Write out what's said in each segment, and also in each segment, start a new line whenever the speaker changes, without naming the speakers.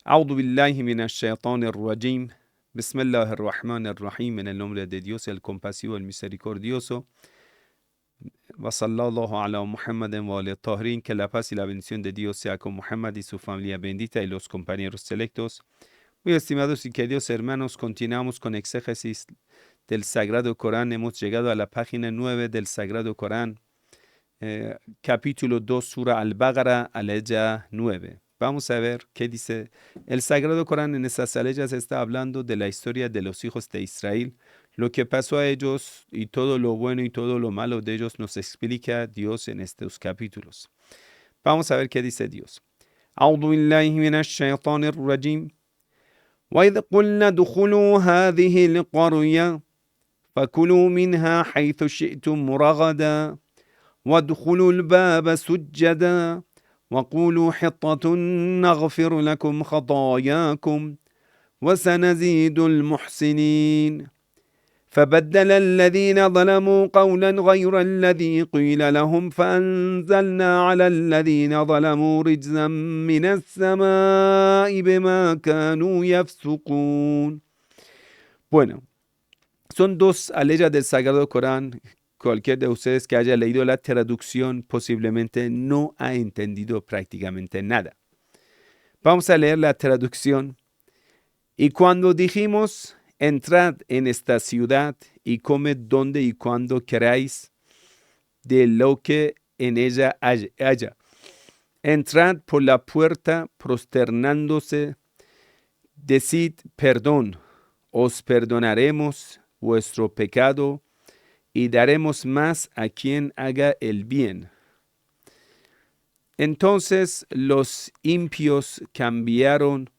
A'udhu billahi minash shaitanir rajim. Bismillahir rahmanir rahim. En el nombre de Dios, el compasivo, el misericordioso. Wa sallallahu ala Muhammadin wa ala tahirin. Que la paz y la bendición de Dios sea con Muhammad y su familia bendita y los compañeros selectos. Muy estimados y queridos hermanos, continuamos con exégesis del Sagrado Corán. Hemos llegado a la página 9 del Sagrado Corán, capítulo 2, Sura Al-Baqara, aleya 9. Vamos a ver qué dice el Sagrado Corán. En esas aleyas está hablando de la historia de los hijos de Israel, lo que pasó a ellos y todo lo bueno y todo lo malo de ellos nos explica Dios en estos capítulos. Vamos a ver qué dice Dios. A'udhu billahi minash shaitanir rajim. وَإِذْ قُلْنَا ادْخُلُوا هَذِهِ الْقَرْيَةَ فَكُلُوا مِنْهَا حَيْثُ شِئْتُمْ رَغَدًا وَادْخُلُوا الْبَابَ سُجَّدًا وَقُولُوا حِطَّةٌ نَغْفِرْ لَكُمْ خَطَايَاكُمْ وَسَنَزِيدُ الْمُحْسِنِينَ فبدل الذين ظلموا قولا غير الذي قيل لهم فأنزلنا على الذين ظلموا رجزا من السماء بما كانوا يفسقون. Bueno, son dos aleyas del Sagrado Corán. Cualquier de ustedes que haya leído la traducción posiblemente no ha entendido prácticamente nada. Vamos a leer la traducción. Y cuando dijimos: entrad en esta ciudad y comed donde y cuando queráis de lo que en ella haya. Entrad por la puerta prosternándose, decid perdón, os perdonaremos vuestro pecado y daremos más a quien haga el bien. Entonces los impios cambiaron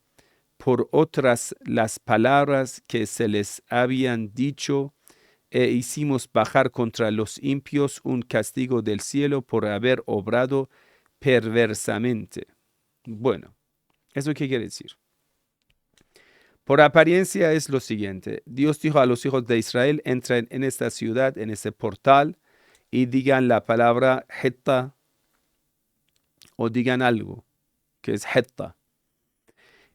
por otras las palabras que se les habían dicho, e hicimos bajar contra los impios un castigo del cielo por haber obrado perversamente. Bueno, ¿eso qué quiere decir? Por apariencia es lo siguiente. Dios dijo a los hijos de Israel: entren en esta ciudad, en ese portal, y digan la palabra Hitta, o digan algo que es Hitta.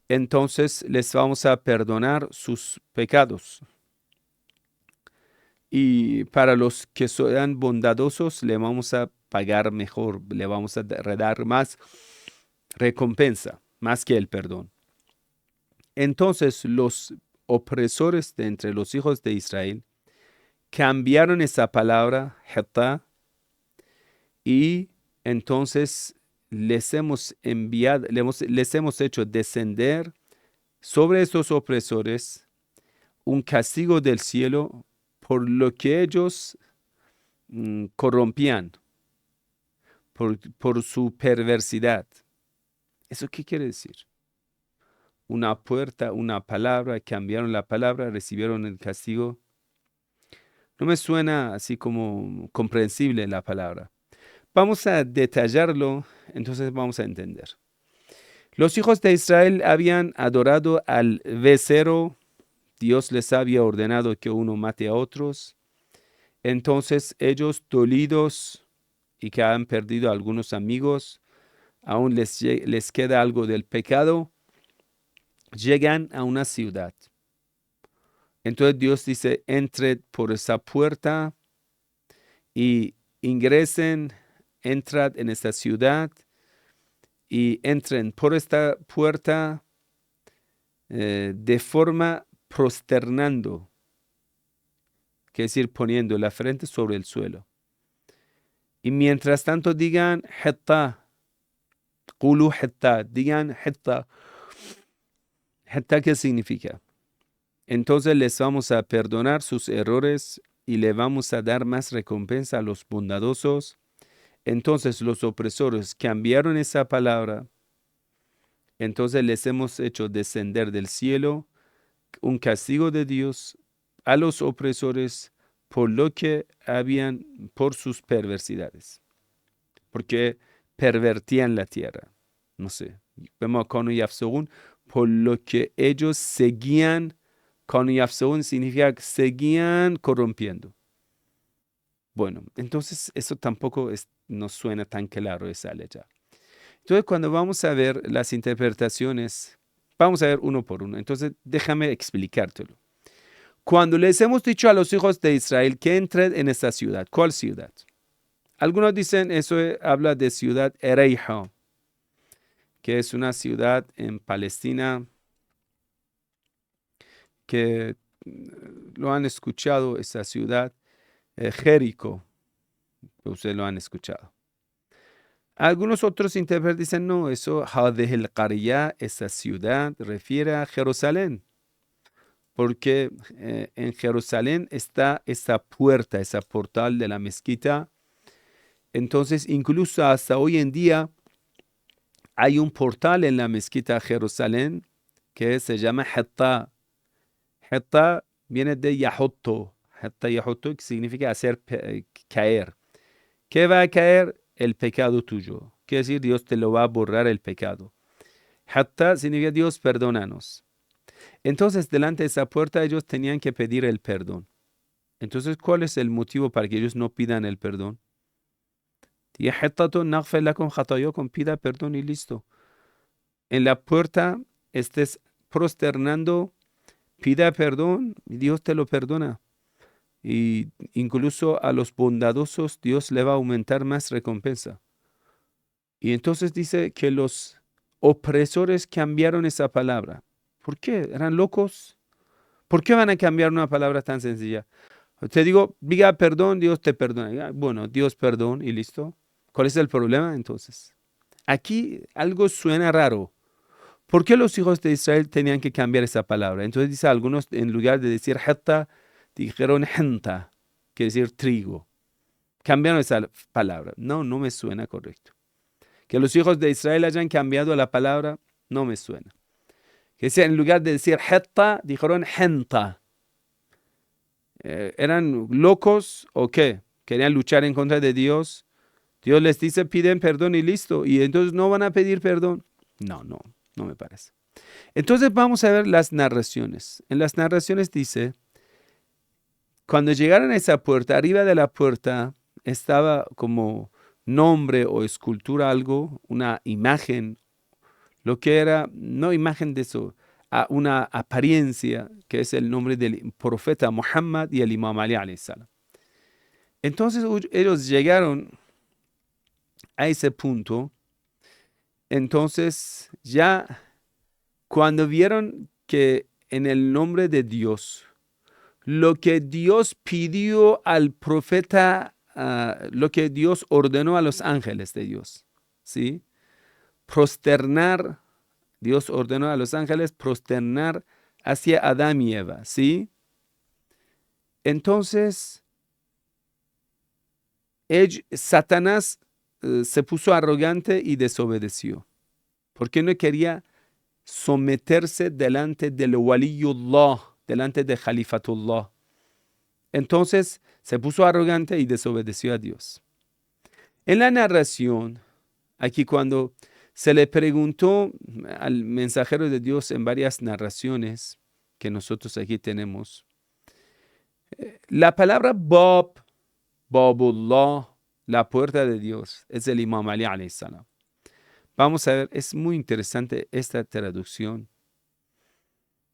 Entonces les vamos a perdonar sus pecados. Y para los que sean bondadosos, le vamos a pagar mejor, le vamos a dar más recompensa, más que el perdón. Entonces los opresores de entre los hijos de Israel cambiaron esa palabra, Hitta, y entonces les hemos enviado, les hemos hecho descender sobre estos opresores un castigo del cielo por lo que ellos corrompían, por su perversidad. ¿Eso qué quiere decir? Una puerta, una palabra, cambiaron la palabra, recibieron el castigo. No me suena así como comprensible la palabra. Vamos a detallarlo, entonces vamos a entender. Los hijos de Israel habían adorado al becerro. Dios les había ordenado que uno mate a otros. Entonces ellos, dolidos y que han perdido a algunos amigos, aún les queda algo del pecado, llegan a una ciudad. Entonces Dios dice: entren por esa puerta y ingresen, entrad en esta ciudad y entren por esta puerta de forma prosternando, que es decir, poniendo la frente sobre el suelo. Y mientras tanto digan Hitta, Qulu Hitta, digan Hitta. Hitta, ¿qué significa? Entonces les vamos a perdonar sus errores y le vamos a dar más recompensa a los bondadosos. Entonces los opresores cambiaron esa palabra. Entonces les hemos hecho descender del cielo un castigo de Dios a los opresores por lo que habían, por sus perversidades, porque pervertían la tierra. No sé, por lo que ellos seguían. Kanu yafsaun significa que seguían corrompiendo. Bueno, entonces eso tampoco nos suena tan claro esa letra. Entonces cuando vamos a ver las interpretaciones Vamos a ver uno por uno. Entonces, déjame explicártelo. Cuando les hemos dicho a los hijos de Israel que entren en esta ciudad, ¿cuál ciudad? Algunos dicen eso habla de ciudad Ereiha, que es una ciudad en Palestina que lo han escuchado, esa ciudad, Jericó, ustedes lo han escuchado. Algunos otros intérpretes dicen, no, eso, Hadeh el-Qariyah, esa ciudad, refiere a Jerusalén, porque en Jerusalén está esa puerta, esa portal de la mezquita. Entonces, incluso hasta hoy en día, hay un portal en la mezquita Jerusalén que se llama Hatta. Hatta viene de Yahutto. Hatta Yahutto, que significa hacer caer. ¿Qué va a caer? El pecado tuyo. Quiere decir, Dios te lo va a borrar el pecado. Hatta significa Dios, perdónanos. Entonces, delante de esa puerta, ellos tenían que pedir el perdón. Entonces, ¿cuál es el motivo para que ellos no pidan el perdón? Pida perdón y listo. En la puerta estés prosternando, pida perdón y Dios te lo perdona. Y incluso a los bondadosos Dios le va a aumentar más recompensa. Y entonces dice que los opresores cambiaron esa palabra. ¿Por qué? ¿Eran locos? ¿Por qué van a cambiar una palabra tan sencilla? Te digo, diga perdón, Dios te perdona. Bueno, Dios perdón y listo. ¿Cuál es el problema entonces? Aquí algo suena raro. ¿Por qué los hijos de Israel tenían que cambiar esa palabra? Entonces dice algunos, en lugar de decir hatta, dijeron henta, que decir trigo. Cambiaron esa palabra. No me suena correcto. Que los hijos de Israel hayan cambiado la palabra, no me suena. Que sea, en lugar de decir hatta, dijeron henta. ¿Eran locos o qué? ¿Querían luchar en contra de Dios? Dios les dice, piden perdón y listo. Y entonces no van a pedir perdón. No me parece. Entonces vamos a ver las narraciones. En las narraciones dice, cuando llegaron a esa puerta, arriba de la puerta estaba como nombre o escultura algo, una imagen, lo que era, no imagen de eso, una apariencia, que es el nombre del profeta Muhammad y el Imam Ali alayhi salam. Entonces ellos llegaron a ese punto. Entonces ya cuando vieron que en el nombre de Dios, lo que Dios pidió al profeta, lo que Dios ordenó a los ángeles de Dios, ¿sí? Prosternar, Dios ordenó a los ángeles prosternar hacia Adán y Eva, ¿sí? Entonces, Satanás se puso arrogante y desobedeció, porque no quería someterse delante del waliyullah, delante de Khalifatullah. Entonces se puso arrogante y desobedeció a Dios. En la narración, aquí cuando se le preguntó al mensajero de Dios en varias narraciones que nosotros aquí tenemos, la palabra Babullah, la puerta de Dios, es el Imam Ali alayhi salam. Vamos a ver, es muy interesante esta traducción.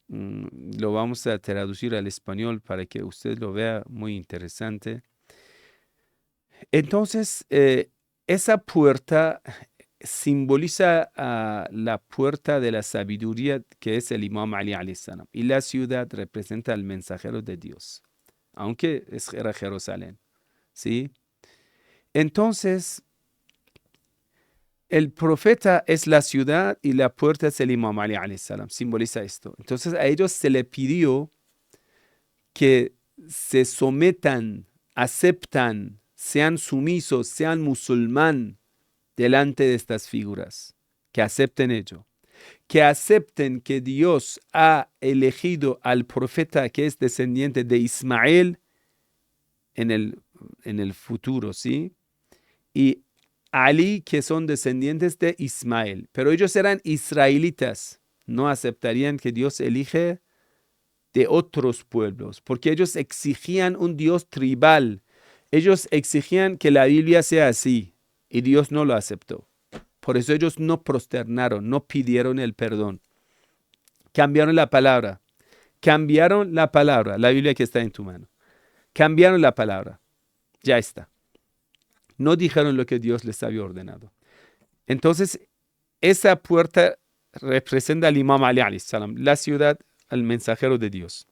Lo vamos a traducir al español para que usted lo vea, muy interesante. Entonces, esa puerta simboliza la puerta de la sabiduría que es el Imam Ali alayhi salam. Y la ciudad representa al mensajero de Dios, aunque era Jerusalén, ¿sí? Entonces, el profeta es la ciudad y la puerta es el Imam Ali alayhi salam. Simboliza esto. Entonces a ellos se le pidió que se sometan, aceptan, sean sumisos, sean musulmán delante de estas figuras. Que acepten ello. Que acepten que Dios ha elegido al profeta que es descendiente de Ismael en el futuro, ¿sí? Y Ali, que son descendientes de Ismael, pero ellos eran israelitas, no aceptarían que Dios elige de otros pueblos, porque ellos exigían un Dios tribal, ellos exigían que la Biblia sea así, y Dios no lo aceptó. Por eso ellos no prosternaron, no pidieron el perdón. Cambiaron la palabra. Cambiaron la palabra. La Biblia que está en tu mano. Cambiaron la palabra. Ya está. No dijeron lo que Dios les había ordenado. Entonces, esa puerta representa al Imam Ali alayhi salam, la ciudad, al mensajero de Dios.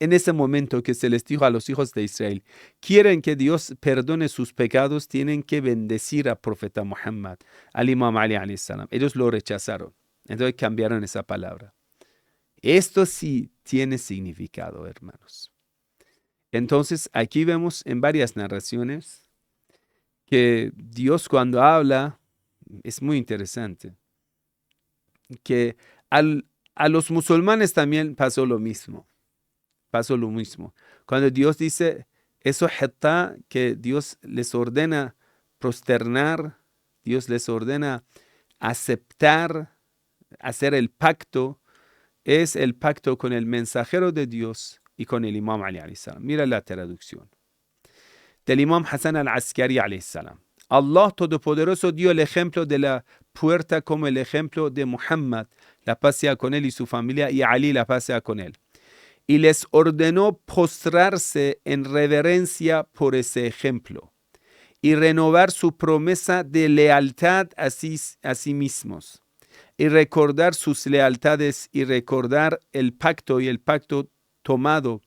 En ese momento que se les dijo a los hijos de Israel, quieren que Dios perdone sus pecados, tienen que bendecir al profeta Muhammad, al Imam Ali alayhi salam. Ellos lo rechazaron. Entonces cambiaron esa palabra. Esto sí tiene significado, hermanos. Entonces, aquí vemos en varias narraciones que Dios cuando habla, es muy interesante, que a los musulmanes también pasó lo mismo. Pasó lo mismo. Cuando Dios dice, eso está que Dios les ordena prosternar, Dios les ordena aceptar, hacer el pacto, es el pacto con el mensajero de Dios y con el Imam Ali alayhi salam. Mira la traducción del Imam Hassan al-Askari alayhi salam. Allah Todopoderoso dio el ejemplo de la puerta como el ejemplo de Muhammad, la paz sea con él y su familia, y Ali, la paz sea con él. Y les ordenó postrarse en reverencia por ese ejemplo y renovar su promesa de lealtad a sí mismos y recordar sus lealtades y recordar el pacto y el pacto tomado.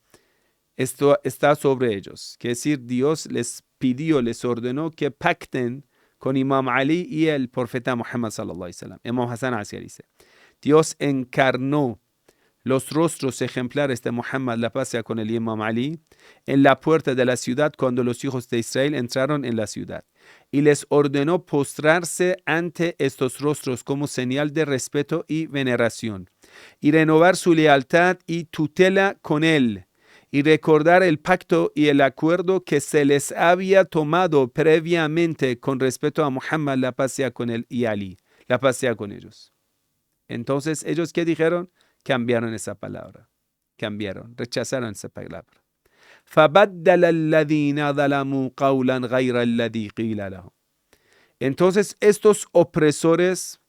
Esto está sobre ellos. Es decir, Dios les pidió, les ordenó que pacten con Imam Ali y el profeta Muhammad sallallahu alaihi wasallam. Imam Hassan al-Askari dice, Dios encarnó los rostros ejemplares de Muhammad, la paz sea con el Imam Ali, en la puerta de la ciudad cuando los hijos de Israel entraron en la ciudad. Y les ordenó postrarse ante estos rostros como señal de respeto y veneración, y renovar su lealtad y tutela con él, y recordar el pacto y el acuerdo que se les había tomado previamente con respecto a Muhammad, la paz sea con él, y Ali, la paz sea con ellos. Entonces, ¿ellos qué dijeron? Cambiaron esa palabra. Rechazaron esa palabra. فَبَدَّلَ الَّذِينَ ظَلَمُوا قَوْلًا غَيْرَ الَّذِي قِيلَ لَهُمْ. Entonces, estos opresores,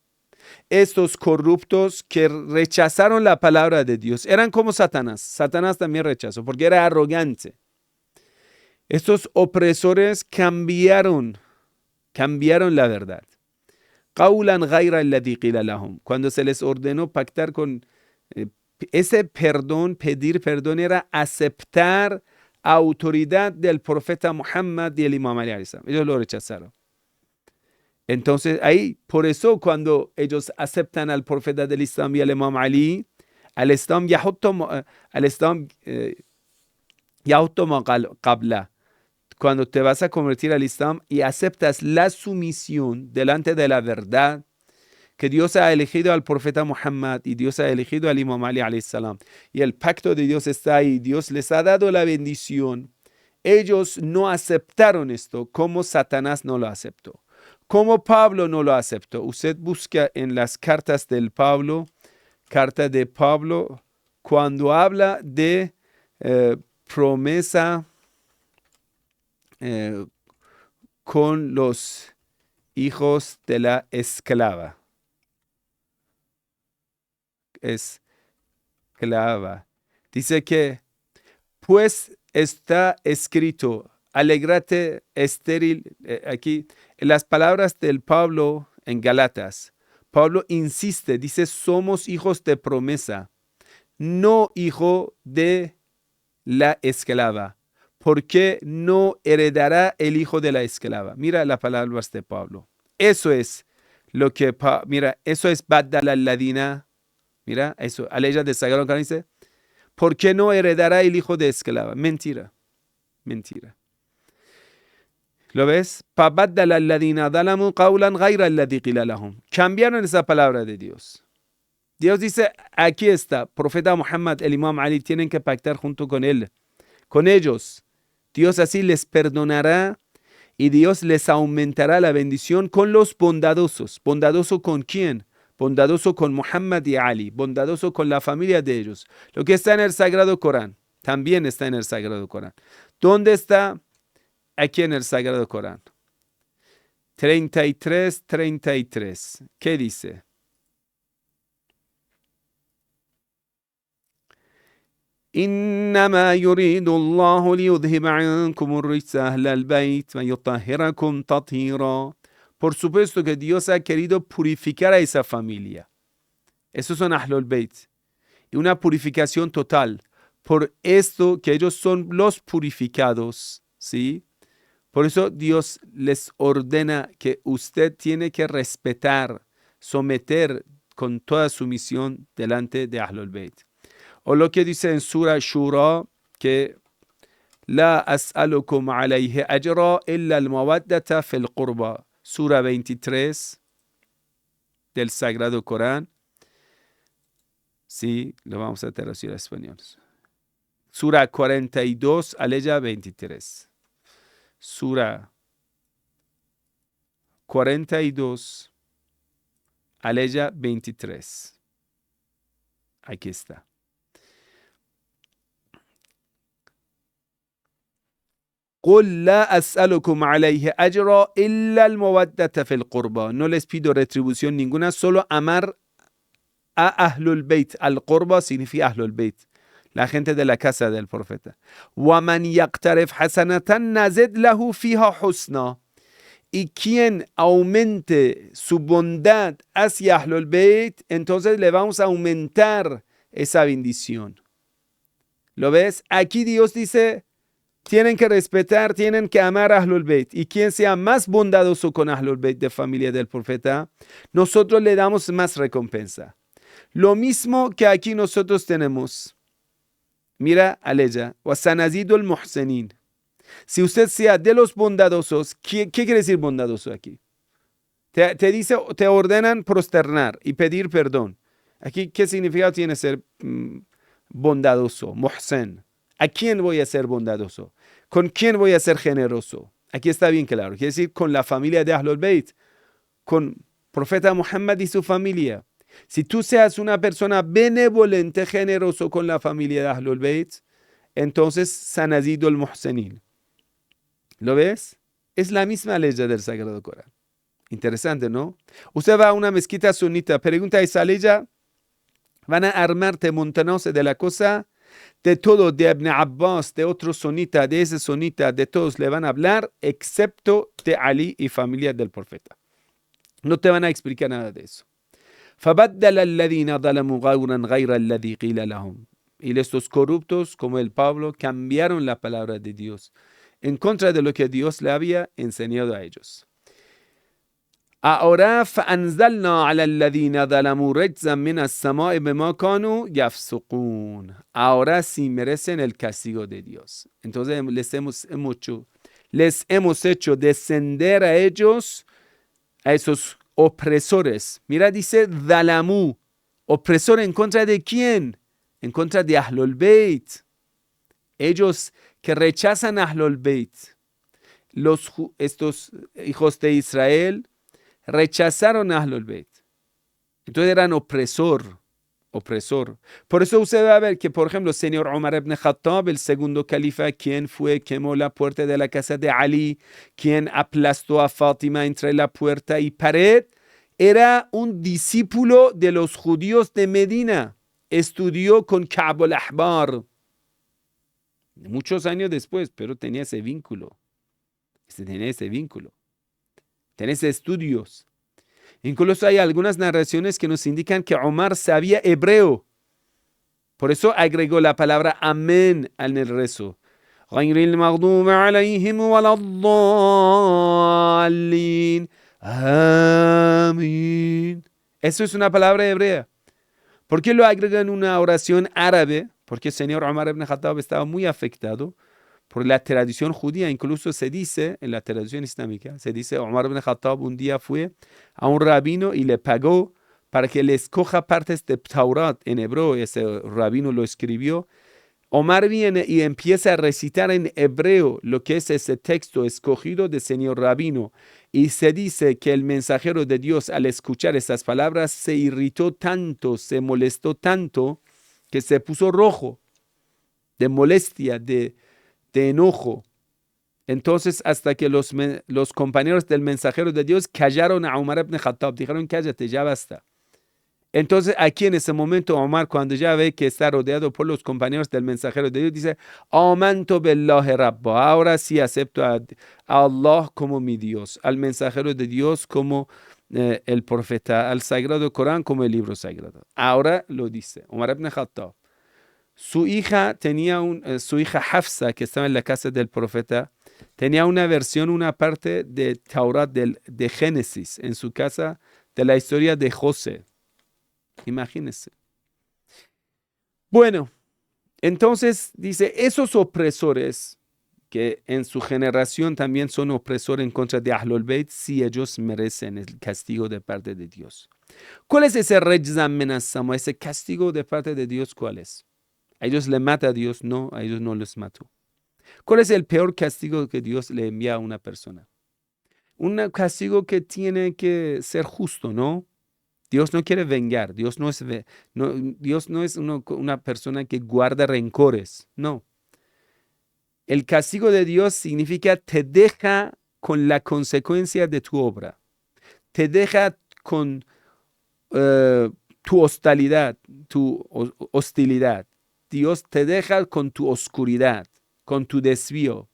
estos corruptos que rechazaron la palabra de Dios, eran como Satanás. Satanás también rechazó porque era arrogante. Estos opresores cambiaron la verdad. قَوْلًا غَيْرَ الَّذِي قِيلَ لَهُمْ. Cuando se les ordenó pactar con ese perdón, pedir perdón, era aceptar autoridad del profeta Muhammad y el Imam Ali alayhi salam. Ellos lo rechazaron. Entonces ahí, por eso cuando ellos aceptan al profeta del Islam y al Imam Ali, al Islam yahuttum qabla. Cuando te vas a convertir al Islam y aceptas la sumisión delante de la verdad, que Dios ha elegido al profeta Muhammad y Dios ha elegido al Imam Ali alayhi salam, y el pacto de Dios está ahí, Dios les ha dado la bendición. Ellos no aceptaron esto como Satanás no lo aceptó, como Pablo no lo aceptó. Usted busca en las cartas del Pablo, carta de Pablo, cuando habla de promesa con los hijos de la esclava. Dice que, pues está escrito, alégrate estéril. Aquí, en las palabras del Pablo en Galatas, Pablo insiste, dice, somos hijos de promesa, no hijo de la esclava, porque no heredará el hijo de la esclava. Mira las palabras de Pablo. Eso es lo que, mira, eso es Baddala al-Ladina. Mira, eso, Aleya de Sagrado Corán dice, ¿por qué no heredará el hijo de esclava? Mentira, mentira. ¿Lo ves? فَبَدَّلَ الَّذِينَ ظَلَمُوا قَوْلًا غَيْرَ الَّذِي قِيلَ لَهُمْ. Cambiaron esa palabra de Dios. Dios dice, aquí está, profeta Muhammad, el Imam Ali, tienen que pactar junto con él, con ellos. Dios así les perdonará y Dios les aumentará la bendición con los bondadosos. ¿Bondadoso con quién? Bondadoso con Muhammad y Ali, bondadoso con la familia de ellos. Lo que está en el Sagrado Corán, también está en el Sagrado Corán. ¿Dónde está? Aquí en el Sagrado Corán. 33. ¿Qué dice? إنما يريد الله ليذهب عنكم الرجس أهل البيت ويطهركم تطهيرا. Por supuesto que Dios ha querido purificar a esa familia. Esos son Ahlul Bayt. Y una purificación total. Por esto que ellos son los purificados, ¿sí? Por eso Dios les ordena que usted tiene que respetar, someter con toda sumisión delante de Ahlul Bayt. O lo que dice en Sura Shura, que La as'alukum alayhi ajra illa al-mawaddata fil qurba. Sura 23 del Sagrado Corán. Sí, lo vamos a traducir a español. Sura 42, aleya 23. Sura 42, aleya 23. Aquí está. قُلْ لَا أَسْأَلُكُمْ عَلَيْهِ أَجْرًا إِلَّا الْمَوَدَّةَ فِي الْقُرْبَى. No les pido retribución ninguna, solo amar a Ahlul Bayt. Al-Qurba significa Ahlul Bayt, la gente de la casa del profeta. وَمَنْ يَقْتَرِفْ حَسَنَةً نَزِدْ لَهُ فِيهَا حُسْنًا. Y quien aumente su bondad hacia Ahlul Bayt, entonces le vamos a aumentar esa bendición. ¿Lo ves? Aquí Dios dice, tienen que respetar, tienen que amar a Ahlul Bayt. Y quien sea más bondadoso con Ahlul Bayt de familia del profeta, nosotros le damos más recompensa. Lo mismo que aquí nosotros tenemos. Mira, aleya, وَسَنَزِيدُ الْمُحْسِنِينَ. Si usted sea de los bondadosos, ¿qué quiere decir bondadoso aquí? Te dice, te ordenan prosternar y pedir perdón. Aquí, ¿qué significado tiene ser bondadoso? Muhsin. ¿A quién voy a ser bondadoso? ¿Con quién voy a ser generoso? Aquí está bien claro. Quiere decir con la familia de Ahlul Bayt, con profeta Muhammad y su familia. Si tú seas una persona benevolente, generoso con la familia de Ahlul Bayt, entonces sanazidul muhsinin. ¿Lo ves? Es la misma ley del Sagrado Corán. Interesante, ¿no? Usted va a una mezquita sunita, pregunta a esa ley, van a armarte montanos de la cosa, de todo, de Ibn Abbas, de otro sunita, de ese sunita, de todos le van a hablar, excepto de Ali y familia del profeta. No te van a explicar nada de eso. فَبَدَّلَ الَّذِينَ ظَلَمُوا غَوْرًا غَيْرَ الَّذِي قِيلَ لَهُمْ. Y estos corruptos, como el Pablo, cambiaron la palabra de Dios en contra de lo que Dios le había enseñado a ellos. Ahora, فَأَنزَلْنَا عَلَى الَّذِينَ ظَلَمُوا رِجْزًا مِنَ السَّمَاءِ بِمَا كَانُوا يَفْسُقُونَ. Ahora sí merecen el castigo de Dios. Entonces les hemos hecho descender a ellos, a esos opresores. Mira, dice Dalamu. ¿Opresor en contra de quién? En contra de Ahlul Bayt. Ellos que rechazan a Ahlul Bayt. Estos hijos de Israel rechazaron a Ahlul Bayt. Entonces eran opresor. Por eso usted va a ver que, por ejemplo, el señor Umar ibn Khattab, el segundo califa, quien quemó la puerta de la casa de Ali, quien aplastó a Fátima entre la puerta y pared, era un discípulo de los judíos de Medina. Estudió con Ka'b al-Ahbar. Muchos años después, pero tenía ese vínculo. Tenía estudios. Incluso hay algunas narraciones que nos indican que Omar sabía hebreo. Por eso agregó la palabra amén en el rezo. غَيْرِ الْمَغْضُوبِ عَلَيْهِمْ وَلَا الضَّالِّينَ. Amén. Eso es una palabra hebrea. ¿Por qué lo agrega en una oración árabe? Porque el señor Umar ibn Khattab estaba muy afectado por la tradición judía. Incluso se dice, en la tradición islámica, se dice, Umar ibn Khattab un día fue a un rabino y le pagó para que le escoja partes de Taurat en hebreo. Ese rabino lo escribió. Omar viene y empieza a recitar en hebreo lo que es ese texto escogido del señor rabino. Y se dice que el mensajero de Dios, al escuchar esas palabras, se irritó tanto, se molestó tanto, que se puso rojo de molestia, de enojo. Entonces, hasta que los compañeros del mensajero de Dios callaron a Umar ibn Khattab, dijeron, cállate, ya basta. Entonces aquí en ese momento Omar, cuando ya ve que está rodeado por los compañeros del mensajero de Dios, dice, amantu billahi rabba, ahora sí acepto a Allah como mi Dios, al mensajero de Dios como el profeta, al sagrado Corán como el libro sagrado. Ahora lo dice Omar ibn Khattab. Su hija Hafsa, que estaba en la casa del profeta, tenía una versión, una parte de Taurat de Génesis en su casa de la historia de José. Imagínense. Bueno, entonces dice, esos opresores que en su generación también son opresores en contra de Ahlul Bayt, si ellos merecen el castigo de parte de Dios. ¿Cuál es ese rejzam min as-sama, ese castigo de parte de Dios? ¿Cuál es? ¿A ellos le mata a Dios? No, a ellos no los mató. ¿Cuál es el peor castigo que Dios le envía a una persona? Un castigo que tiene que ser justo, ¿no? Dios no quiere vengar, Dios no es una persona que guarda rencores, no. El castigo de Dios significa te deja con la consecuencia de tu obra, te deja con tu hostilidad. Dios te deja con tu oscuridad, con tu desvío.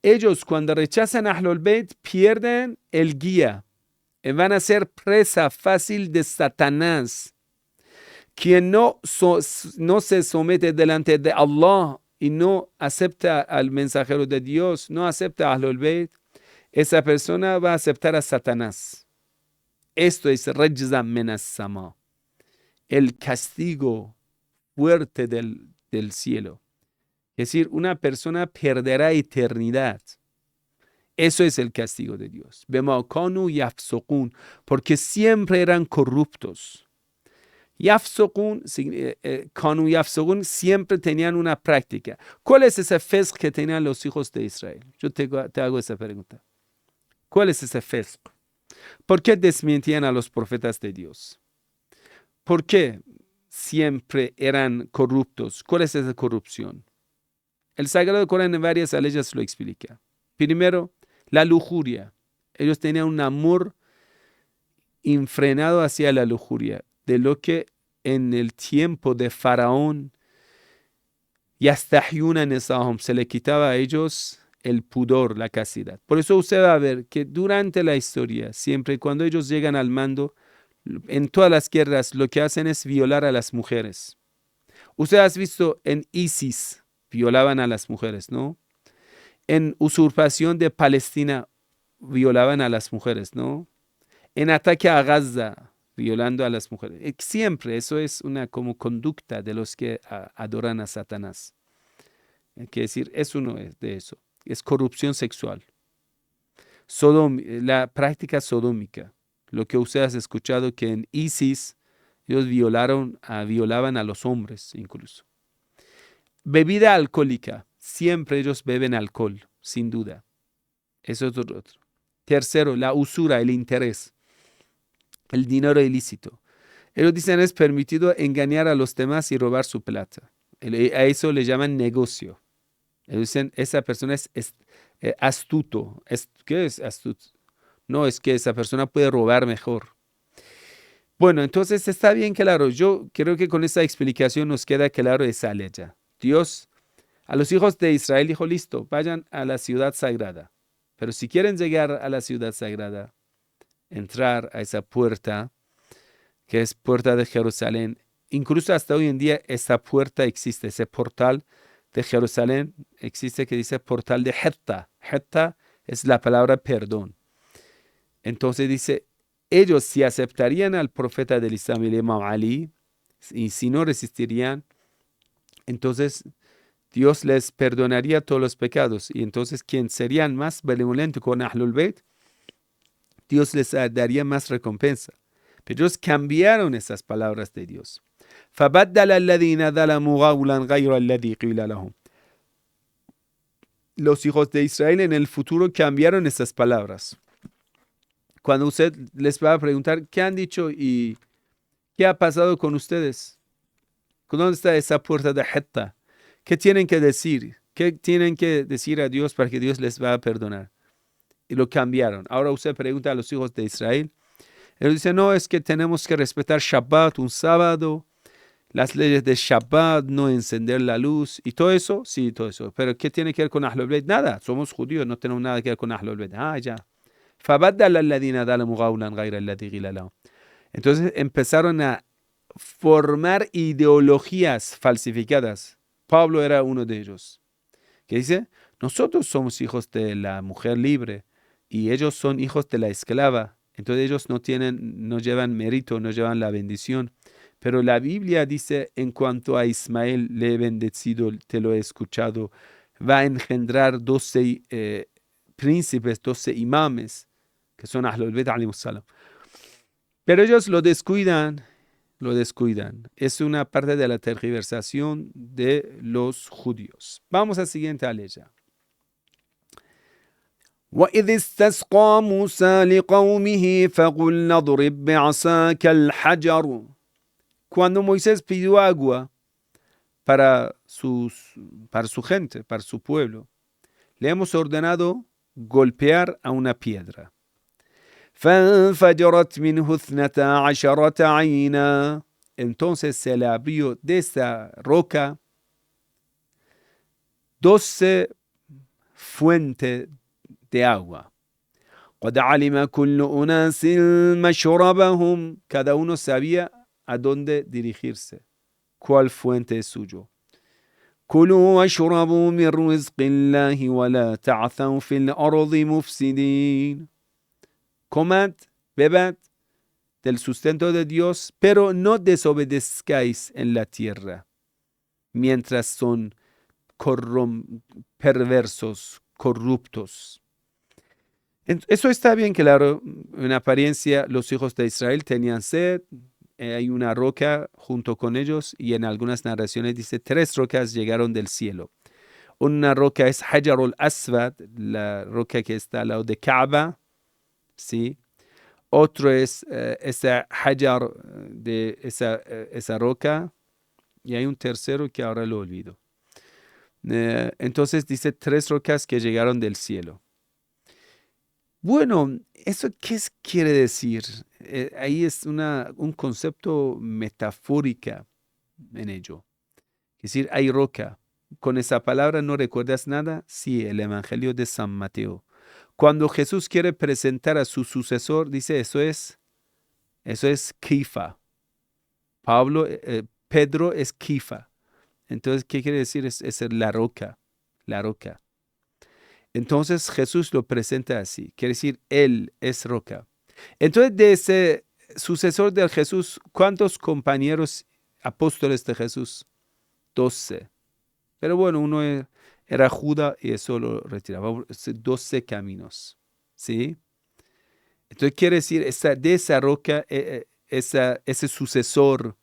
Ellos cuando rechazan a Ahlul Bayt pierden el guía. Van a ser presa fácil de Satanás. Quien no se somete delante de Allah y no acepta al mensajero de Dios, no acepta a Ahlul Bayt, esa persona va a aceptar a Satanás. Esto es rejzam min as-sama, el castigo fuerte del cielo. Es decir, una persona perderá eternidad. Eso es el castigo de Dios. Bema kanu yafsuqun, porque siempre eran corruptos. Yafsuqun, kanu yafsuqun, siempre tenían una práctica. ¿Cuál es ese fisq que tenían los hijos de Israel? Yo te hago esa pregunta. ¿Cuál es ese fisq? ¿Por qué desmentían a los profetas de Dios? ¿Por qué siempre eran corruptos? ¿Cuál es esa corrupción? El Sagrado Corán en varias leyes lo explica. Primero, la lujuria. Ellos tenían un amor infrenado hacia la lujuria, de lo que en el tiempo de Faraón yastahyuna nisahum, se le quitaba a ellos el pudor, la castidad. Por eso usted va a ver que durante la historia, siempre cuando ellos llegan al mando, en todas las guerras lo que hacen es violar a las mujeres. Usted ha visto en ISIS, violaban a las mujeres, ¿no? En usurpación de Palestina, violaban a las mujeres, ¿no? En ataque a Gaza, violando a las mujeres. Siempre eso es una como conducta de los que adoran a Satanás. Hay que decir, es uno de eso. Es corrupción sexual. La práctica sodómica. Lo que usted ha escuchado que en ISIS ellos violaban a los hombres incluso. Bebida alcohólica. Siempre ellos beben alcohol, sin duda. Eso es otro. Tercero, la usura, el interés, el dinero ilícito. Ellos dicen es permitido engañar a los demás y robar su plata. A eso le llaman negocio. Ellos dicen esa persona es astuto. ¿Qué es astuto? No, es que esa persona puede robar mejor. Bueno, entonces está bien claro. Yo creo que con esa explicación nos queda claro esa ley ya. Dios a los hijos de Israel dijo, listo, vayan a la ciudad sagrada. Pero si quieren llegar a la ciudad sagrada, entrar a esa puerta, que es puerta de Jerusalén, incluso hasta hoy en día esa puerta existe, ese portal de Jerusalén existe que dice portal de Hetta. Hetta es la palabra perdón. Entonces dice, ellos si aceptarían al profeta del Islam, el Imam Ali, y si no resistirían, entonces Dios les perdonaría todos los pecados. Y entonces, quien serían más benevolentes con Ahlul Bayt, Dios les daría más recompensa. Pero ellos cambiaron esas palabras de Dios. فَبَدَّلَ الَّذِينَ ظَلَمُوا قَوْلًا غَيْرَ الَّذِي قِيلَ لَهُمْ. Los hijos de Israel en el futuro cambiaron esas palabras. Cuando usted les va a preguntar, ¿qué han dicho y qué ha pasado con ustedes? ¿Dónde está esa puerta de Hetta? ¿Qué tienen que decir? ¿Qué tienen que decir a Dios para que Dios les va a perdonar? Y lo cambiaron. Ahora usted pregunta a los hijos de Israel, Él dice, no, es que tenemos que respetar Shabbat, un sábado, las leyes de Shabbat, no encender la luz y todo eso, sí, todo eso. Pero ¿qué tiene que ver con Ahlul Bayt? Nada, somos judíos, no tenemos nada que ver con Ahlul Bayt. Ah, ya. فَبَدَّلَ الَّذِينَ ظَلَمُوا قَوْلًا غَيْرَ الَّذِي قِيلَ لَهُمْ. Entonces empezaron a formar ideologías falsificadas. Pablo era uno de ellos. Que dice, nosotros somos hijos de la mujer libre y ellos son hijos de la esclava. Entonces ellos no llevan mérito, no llevan la bendición. Pero la Biblia dice, en cuanto a Ismael le he bendecido, te lo he escuchado, va a engendrar 12 príncipes, 12 imames, que son Ahlul Bayt alayhimus salam. Pero ellos lo descuidan. Es una parte de la tergiversación de los judíos. Vamos a siguiente aleya. وَإِذِ اسْتَسْقَى مُوسَى لِقَوْمِهِ فَقُلْنَا اضْرِبْ بِعَصَاكَ الْحَجَرَ. Cuando Moisés pidió agua para su gente, para su pueblo, le hemos ordenado golpear a una piedra. فَانْفَجَرَتْ مِنْهُ 12 عَيْنًا. Entonces se le abrió de esa roca 12 fuentes de agua. قَدْ عَلِمَ كُلُّ أُنَاسٍ مَشْرَبَهُمْ. Cada uno sabía a dónde dirigirse, cuál fuente es suyo. كُلُوا وَاشْرَبُوا مِنْ رِزْقِ اللَّهِ وَلَا تَعْثَوْا فِي الْأَرْضِ مُفْسِدِينَ. Comad, bebad del sustento de Dios, pero no desobedezcáis en la tierra, mientras son perversos, corruptos. Eso está bien claro. En apariencia, los hijos de Israel tenían sed. Hay una roca junto con ellos y en algunas narraciones dice 3 rocas llegaron del cielo. Una roca es Hajar al-Aswad, la roca que está al lado de Kaaba, ¿sí? Otro es esa Hajar de esa roca y hay un tercero que ahora lo olvido. Entonces dice 3 rocas que llegaron del cielo. Bueno, ¿eso qué quiere decir? Ahí es un concepto metafórico en ello. Es decir, hay roca. ¿Con esa palabra no recuerdas nada? Sí, el Evangelio de San Mateo. Cuando Jesús quiere presentar a su sucesor, dice, eso es Kifa. Pedro es Kifa. Entonces, ¿qué quiere decir? Es la roca, la roca. Entonces Jesús lo presenta así, quiere decir, Él es roca. Entonces de ese sucesor de Jesús, ¿cuántos compañeros apóstoles de Jesús? 12. Pero bueno, uno era Judas y eso lo retiraba. 12 caminos, ¿sí? Entonces quiere decir, de esa roca, ese sucesor,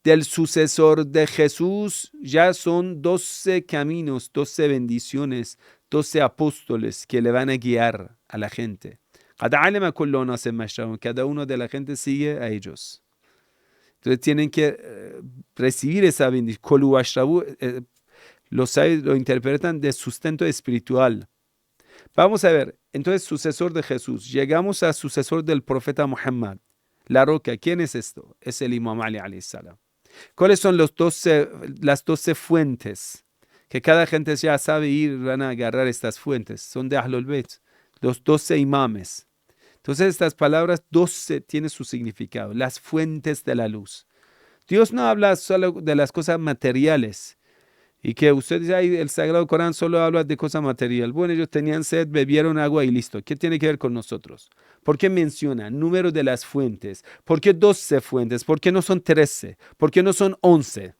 del sucesor de Jesús, ya son 12 caminos, 12 bendiciones, 12 apóstoles que le van a guiar a la gente. Cada uno de la gente sigue a ellos. Entonces tienen que recibir esa bendición. Lo interpretan de sustento espiritual. Vamos a ver, entonces sucesor de Jesús. Llegamos al sucesor del profeta Muhammad. La roca, ¿quién es esto? Es el Imam Ali alayhi salam. ¿Cuáles son las 12 fuentes? Que cada gente ya sabe ir, van a agarrar estas fuentes. Son de Ahlul Bayt, los 12 imames. Entonces estas palabras 12 tienen su significado, las fuentes de la luz. Dios no habla solo de las cosas materiales. Y que usted dice, el Sagrado Corán solo habla de cosas materiales. Bueno, ellos tenían sed, bebieron agua y listo. ¿Qué tiene que ver con nosotros? ¿Por qué menciona número de las fuentes? ¿Por qué 12 fuentes? ¿Por qué no son 13? ¿Por qué no son 11?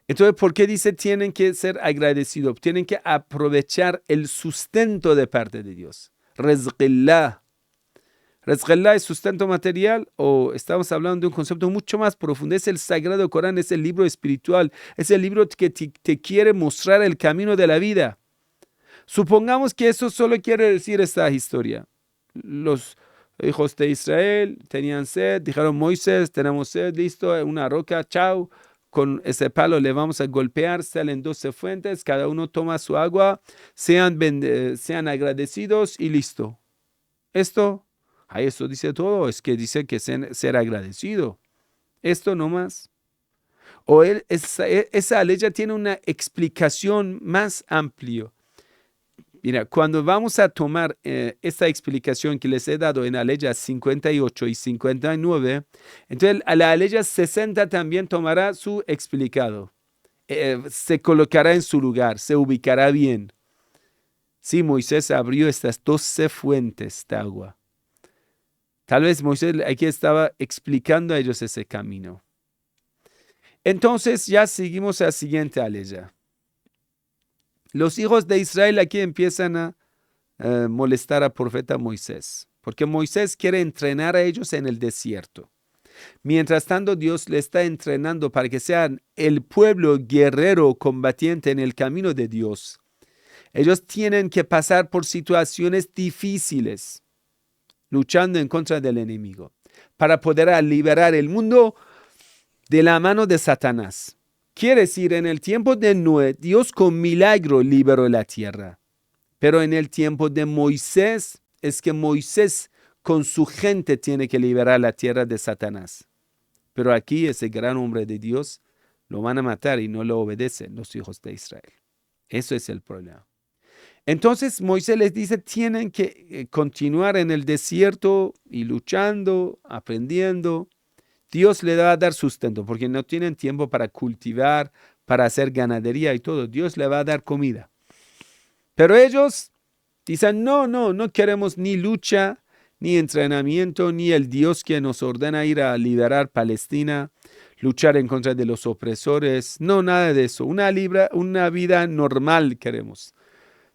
Entonces, ¿por qué dice tienen que ser agradecidos? Tienen que aprovechar el sustento de parte de Dios. Rizqillah. ¿Rizqillah es sustento material o estamos hablando de un concepto mucho más profundo? Es el Sagrado Corán, es el libro espiritual, es el libro que te quiere mostrar el camino de la vida. Supongamos que eso solo quiere decir esta historia. Los hijos de Israel tenían sed, dijeron Moisés, tenemos sed, listo, una roca, chao. Con ese palo le vamos a golpear, salen 12 fuentes, cada uno toma su agua, sean agradecidos y listo. Esto Ahí esto dice todo, es que dice que ser agradecido. Esto nomás. O esa ley ya tiene una explicación más amplia. Mira, cuando vamos a tomar esta explicación que les he dado en la ley 58 y 59, entonces a la ley 60 también tomará su explicado. Se colocará en su lugar, se ubicará bien. Sí, Moisés abrió estas 12 fuentes de agua. Tal vez Moisés aquí estaba explicando a ellos ese camino. Entonces ya seguimos a la siguiente aleya. Los hijos de Israel aquí empiezan a molestar al profeta Moisés, porque Moisés quiere entrenar a ellos en el desierto. Mientras tanto, Dios le está entrenando para que sean el pueblo guerrero combatiente en el camino de Dios. Ellos tienen que pasar por situaciones difíciles, luchando en contra del enemigo, para poder liberar el mundo de la mano de Satanás. Quiere decir, en el tiempo de Noé, Dios con milagro liberó la tierra. Pero en el tiempo de Moisés, es que Moisés con su gente tiene que liberar la tierra de Satanás. Pero aquí ese gran hombre de Dios lo van a matar y no lo obedecen los hijos de Israel. Eso es el problema. Entonces Moisés les dice, tienen que continuar en el desierto y luchando, aprendiendo. Dios le va a dar sustento porque no tienen tiempo para cultivar, para hacer ganadería y todo. Dios le va a dar comida. Pero ellos dicen, no queremos ni lucha, ni entrenamiento, ni el Dios que nos ordena ir a liberar Palestina, luchar en contra de los opresores. No, nada de eso. Una vida normal queremos.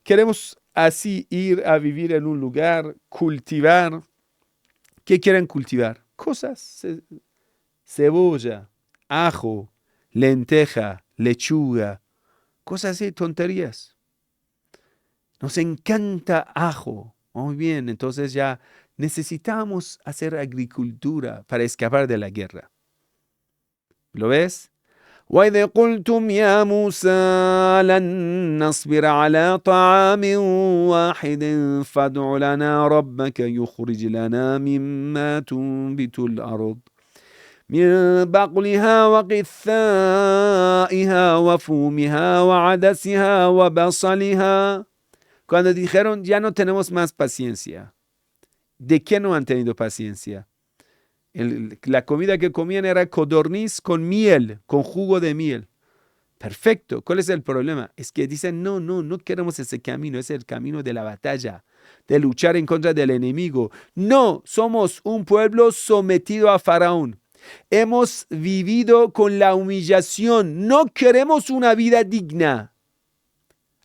Queremos así ir a vivir en un lugar, cultivar. ¿Qué quieren cultivar? Cosas. Cebolla, ajo, lenteja, lechuga. Cosas así, tonterías. Nos encanta ajo. Muy bien, entonces ya necesitamos hacer agricultura para escapar de la guerra. ¿Lo ves? وَإِذْ قُلْتُمْ يَا مُوسَىٰ لَن نَّصْبِرَ عَلَىٰ طَعَامٍ وَاحِدٍ فَادْعُ لَنَا رَبَّكَ يُخْرِجْ لَنَا مِمَّا تُنبِتُ الْأَرْضُ مِن بَقْلِهَا وَقِثَّائِهَا وَفُومِهَا وَعَدَسِهَا وَبَصَلِهَا. Cuando dijeron, ya no tenemos más paciencia. ¿De qué no han tenido paciencia? La comida que comían era codorniz con miel, con jugo de miel. Perfecto. ¿Cuál es el problema? Es que dicen, no queremos ese camino. Es el camino de la batalla, de luchar en contra del enemigo. No, somos un pueblo sometido a Faraón. Hemos vivido con la humillación. No queremos una vida digna.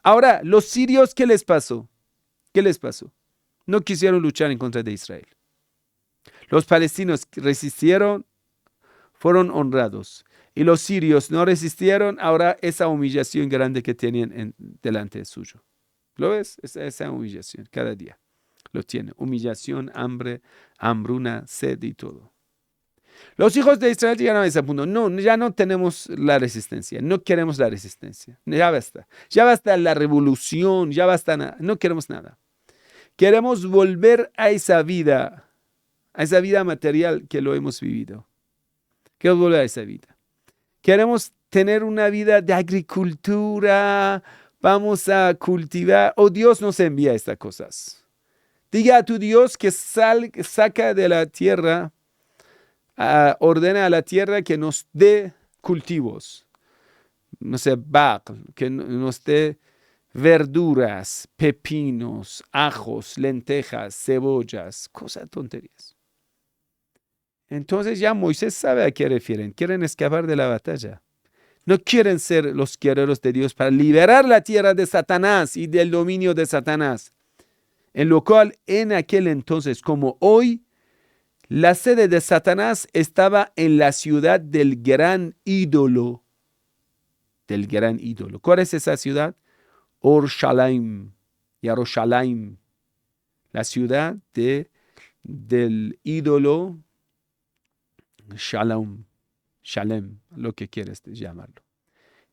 Ahora, los sirios, ¿qué les pasó? ¿Qué les pasó? No quisieron luchar en contra de Israel. Los palestinos resistieron, fueron honrados. Y los sirios no resistieron, ahora esa humillación grande que tenían delante suyo. ¿Lo ves? Esa humillación cada día lo tiene. Humillación, hambre, hambruna, sed y todo. Los hijos de Israel llegaron a ese punto. No, ya no tenemos la resistencia. No queremos la resistencia. Ya basta. Ya basta la revolución. Ya basta nada. No queremos nada. Queremos volver a esa vida material que lo hemos vivido. Queremos volver a esa vida. Queremos tener una vida de agricultura. Vamos a cultivar. Oh, Dios nos envía estas cosas. Diga a tu Dios que saca de la tierra. Ordena a la tierra que nos dé cultivos, no sé, que nos dé verduras, pepinos, ajos, lentejas, cebollas, cosas tonterías. Entonces ya Moisés sabe a qué refieren. Quieren escapar de la batalla. No quieren ser los guerreros de Dios para liberar la tierra de Satanás y del dominio de Satanás. En lo cual, en aquel entonces, como hoy, la sede de Satanás estaba en la ciudad del gran ídolo. ¿Cuál es esa ciudad? Yerushalayim. La ciudad del ídolo Shalem, lo que quieres llamarlo.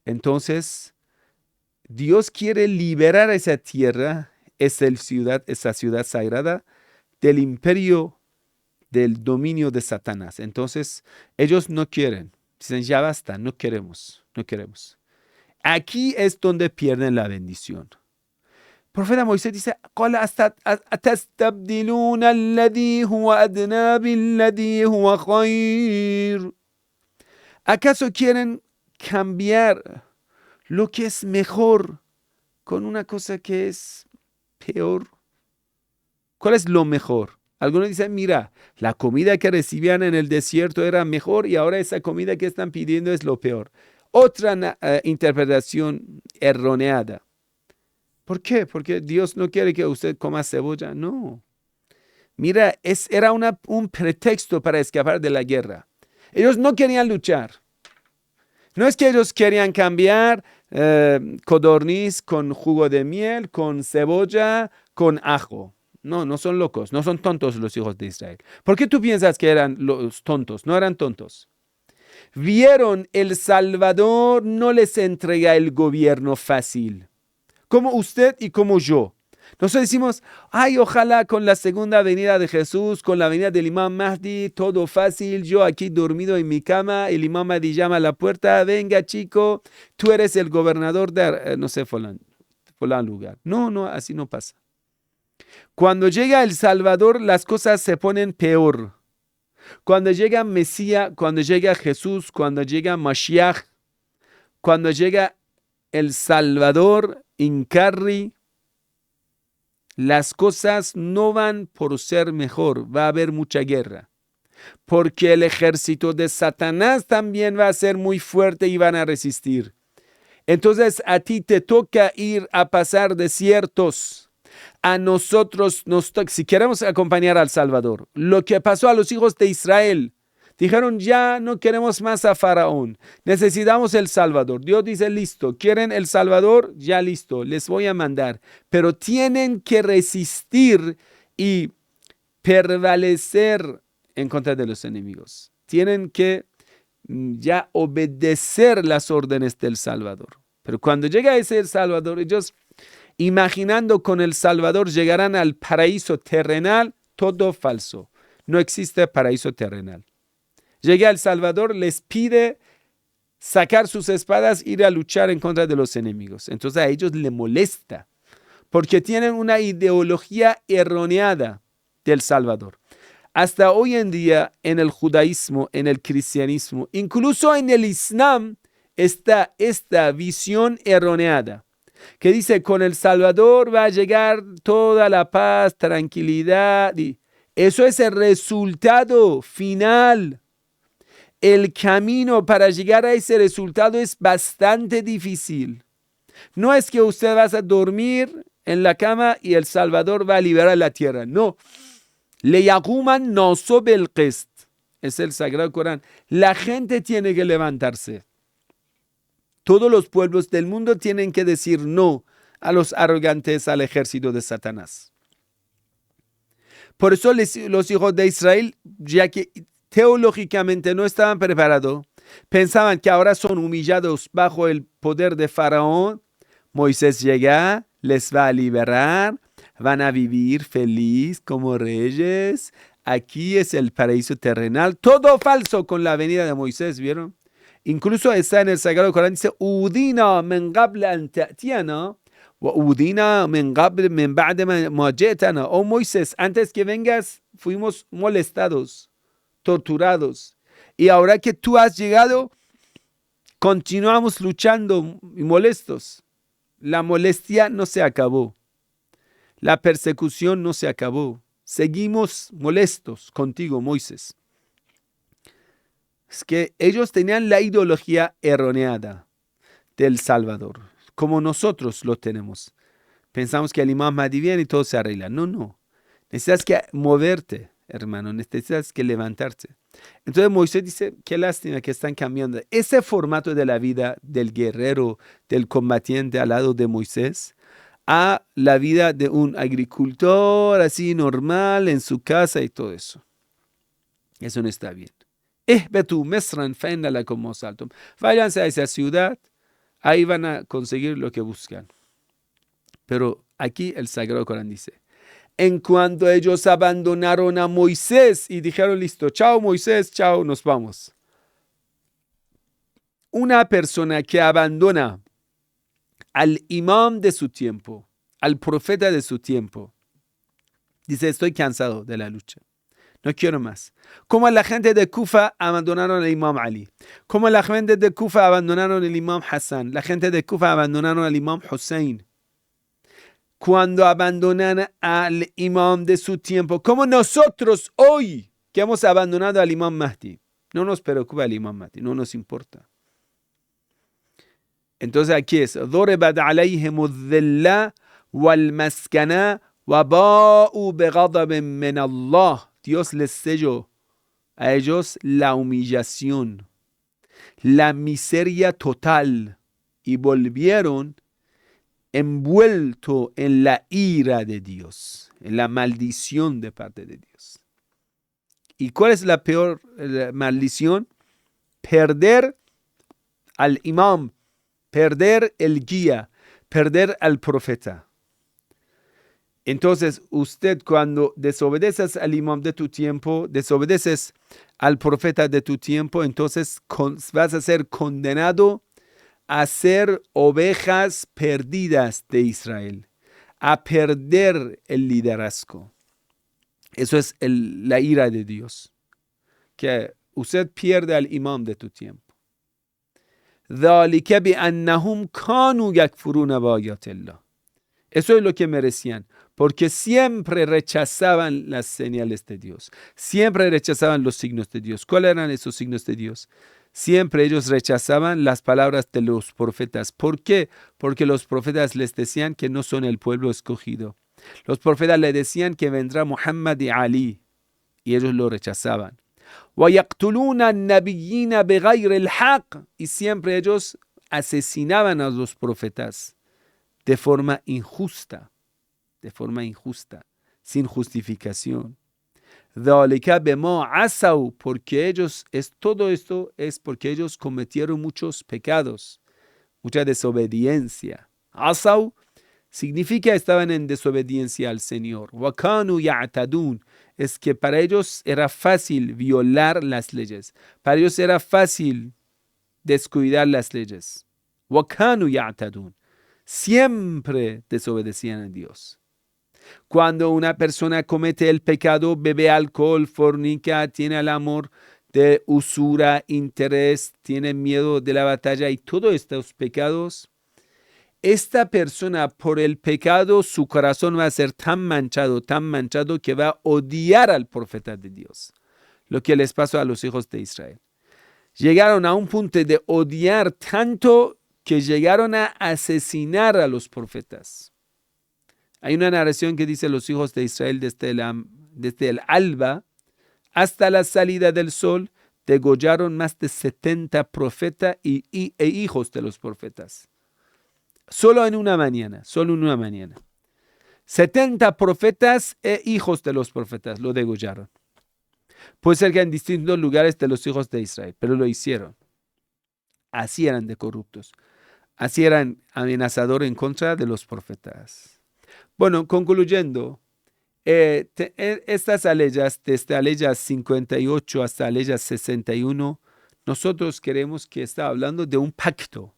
Entonces, Dios quiere liberar esa tierra, esa ciudad sagrada, del imperio del dominio de Satanás. Entonces, ellos no quieren. Dicen, ya basta, no queremos. Aquí es donde pierden la bendición. El profeta Moisés dice, قال أتستبدلون الذي هو أدنى بالذي هو خير. ¿Acaso quieren cambiar lo que es mejor con una cosa que es peor? ¿Cuál es lo mejor? Algunos dicen, mira, la comida que recibían en el desierto era mejor y ahora esa comida que están pidiendo es lo peor. Otra interpretación errónea. ¿Por qué? Porque Dios no quiere que usted coma cebolla. No. Mira, era un pretexto para escapar de la guerra. Ellos no querían luchar. No es que ellos querían cambiar codorniz con jugo de miel, con cebolla, con ajo. No, no son locos, no son tontos los hijos de Israel. ¿Por qué tú piensas que eran los tontos? No eran tontos. Vieron, El Salvador no les entrega el gobierno fácil, como usted y como yo. Nosotros decimos, ay, ojalá con la segunda venida de Jesús, con la venida del Imam Mahdi, todo fácil, yo aquí dormido en mi cama, el Imam Mahdi llama a la puerta, venga chico, tú eres el gobernador de, no sé, fulán lugar. No, así no pasa. Cuando llega El Salvador, las cosas se ponen peor. Cuando llega Mesías, cuando llega Jesús, cuando llega Mashiach, cuando llega El Salvador, Incarri, las cosas no van por ser mejor, va a haber mucha guerra. Porque el ejército de Satanás también va a ser muy fuerte y van a resistir. Entonces a ti te toca ir a pasar desiertos. A nosotros, si queremos acompañar al Salvador, lo que pasó a los hijos de Israel, dijeron ya no queremos más a Faraón, necesitamos el Salvador. Dios dice listo, ¿quieren el Salvador? Ya listo, les voy a mandar, pero tienen que resistir y prevalecer en contra de los enemigos. Tienen que ya obedecer las órdenes del Salvador. Pero cuando llega ese Salvador, ellos imaginando con el Salvador llegarán al paraíso terrenal, todo falso. No existe paraíso terrenal. Llega el Salvador, les pide sacar sus espadas, ir a luchar en contra de los enemigos. Entonces a ellos les molesta, porque tienen una ideología errónea del Salvador. Hasta hoy en día en el judaísmo, en el cristianismo, incluso en el islam, está esta visión errónea que dice, con el Salvador va a llegar toda la paz, tranquilidad. Y eso es el resultado final. El camino para llegar a ese resultado es bastante difícil. No es que usted va a dormir en la cama y el Salvador va a liberar la tierra. No. Le yaquman nosob el qist. Es el Sagrado Corán. La gente tiene que levantarse. Todos los pueblos del mundo tienen que decir no a los arrogantes, al ejército de Satanás. Por eso los hijos de Israel, ya que teológicamente no estaban preparados, pensaban que ahora son humillados bajo el poder de Faraón. Moisés llega, les va a liberar, van a vivir feliz como reyes. Aquí es el paraíso terrenal. Todo falso con la venida de Moisés, ¿vieron? Incluso está en el Sagrado Corán, dice, Udina min qabl an ta'tiyana, wa udina min ba'de ma ji'tana. Oh Moisés, antes que vengas, fuimos molestados, torturados. Y ahora que tú has llegado, continuamos luchando y molestos. La molestia no se acabó. La persecución no se acabó. Seguimos molestos contigo, Moisés. Es que ellos tenían la ideología errónea del Salvador, como nosotros lo tenemos. Pensamos que el Imam Mahdi viene y todo se arregla. No. Necesitas que moverte, hermano. Necesitas que levantarte. Entonces Moisés dice, qué lástima que están cambiando. Ese formato de la vida del guerrero, del combatiente al lado de Moisés, a la vida de un agricultor así normal en su casa y todo eso. Eso no está bien. Váyanse a esa ciudad, ahí van a conseguir lo que buscan. Pero aquí el Sagrado Corán dice, en cuanto ellos abandonaron a Moisés y dijeron, listo, chao Moisés, chao, nos vamos. Una persona que abandona al imam de su tiempo, al profeta de su tiempo, dice, estoy cansado de la lucha, no quiero más. Como la gente de Kufa abandonaron al imam Ali, como la gente de Kufa abandonaron al imam Hassan, la gente de Kufa abandonaron al imam Hussein. Cuando abandonan al imam de su tiempo, como nosotros hoy que hemos abandonado al imam Mahdi, no nos preocupa el imam Mahdi, no nos importa. Entonces aquí es ضربت عليهم الذلة والمسكنة وباءوا بغضب من الله. Dios les selló a ellos la humillación, la miseria total y volvieron envuelto en la ira de Dios, en la maldición de parte de Dios. ¿Y cuál es la peor maldición? Perder al imam, perder el guía, perder al profeta. Entonces, usted cuando desobedeces al imam de tu tiempo, desobedeces al profeta de tu tiempo, entonces vas a ser condenado a ser ovejas perdidas de Israel, a perder el liderazgo. Eso es la ira de Dios, que usted pierde al imam de tu tiempo. ذَلِكَ بِأَنَّهُمْ كَانُوا يَكْفُرُونَ بِآيَاتِ اللَّهِ. Eso es lo que merecían, porque siempre rechazaban las señales de Dios, siempre rechazaban los signos de Dios. ¿Cuáles eran esos signos de Dios? Siempre ellos rechazaban las palabras de los profetas. ¿Por qué? Porque los profetas les decían que no son el pueblo escogido. Los profetas les decían que vendrá Muhammad y Ali, y ellos lo rechazaban. وَيَقْتُلُونَ النَّبِيِّينَ بِغَيْرِ الْحَقِّ. Y siempre ellos asesinaban a los profetas de forma injusta, sin justificación. ذَلِكَ بِمَا عَصَوْا. Porque ellos, todo esto es porque ellos cometieron muchos pecados, mucha desobediencia. عَصَوْا significa estaban en desobediencia al Señor. وَكَانُوا يَعْتَدُونَ. Es que para ellos era fácil violar las leyes. Para ellos era fácil descuidar las leyes. وَكَانُوا يَعْتَدُونَ. Siempre desobedecían a Dios. Cuando una persona comete el pecado, bebe alcohol, fornica, tiene el amor de usura, interés, tiene miedo de la batalla y todos estos pecados, esta persona por el pecado su corazón va a ser tan manchado que va a odiar al profeta de Dios. Lo que les pasó a los hijos de Israel. Llegaron a un punto de odiar tanto que llegaron a asesinar a los profetas. Hay una narración que dice los hijos de Israel desde el alba hasta la salida del sol degollaron más de 70 profetas e hijos de los profetas. Solo en una mañana. 70 profetas e hijos de los profetas lo degollaron. Puede ser que en distintos lugares de los hijos de Israel, pero lo hicieron. Así eran de corruptos. Así eran amenazadores en contra de los profetas. Bueno, concluyendo, estas aleyas, desde aleyas 58 hasta aleyas 61, nosotros queremos que está hablando de un pacto.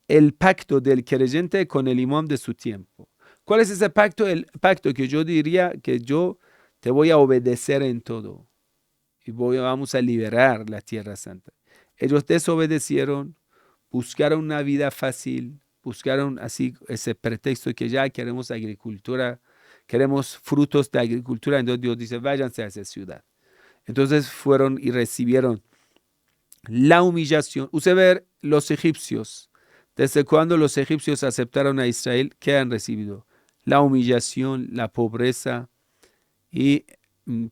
El pacto del creyente con el imam de su tiempo. ¿Cuál es ese pacto? El pacto que yo diría que yo te voy a obedecer en todo y vamos a liberar la tierra santa. Ellos desobedecieron, buscaron una vida fácil, buscaron así ese pretexto que ya queremos agricultura, queremos frutos de agricultura. Entonces Dios dice, váyanse a esa ciudad. Entonces fueron y recibieron la humillación. Usted ve los egipcios. Desde cuando los egipcios aceptaron a Israel, ¿qué han recibido? La humillación, la pobreza y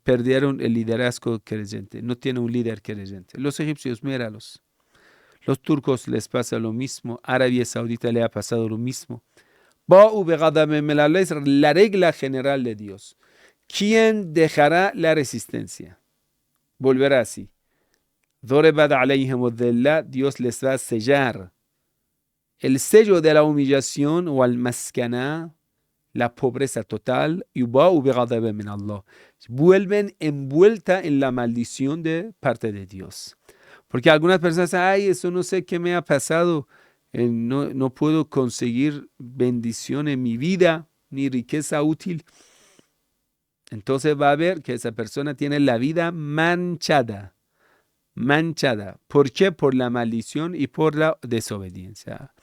perdieron el liderazgo creyente. No tienen un líder creyente. Los egipcios, míralos. Los turcos les pasa lo mismo. Arabia Saudita le ha pasado lo mismo. La regla general de Dios. ¿Quién dejará la resistencia? Volverá así. Dios les va a sellar. El sello de la humillación o al mascaná, la pobreza total, yuba'u bighadab min Allah, vuelven envuelta en la maldición de parte de Dios. Porque algunas personas dicen, ay, eso no sé qué me ha pasado, no puedo conseguir bendición en mi vida, ni riqueza útil. Entonces va a ver que esa persona tiene la vida manchada. Manchada. ¿Por qué? Por la maldición y por la desobediencia.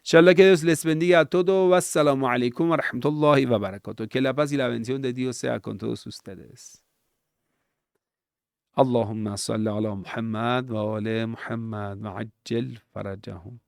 Inshallah, que Dios les bendiga a todos. Wassalamu alaikum wa rahmatullahi wa barakatuh. Que la paz y la bendición de Dios sea con todos ustedes. Allahumma salli ala Muhammad wa ala Muhammad wa ajjal farajahum.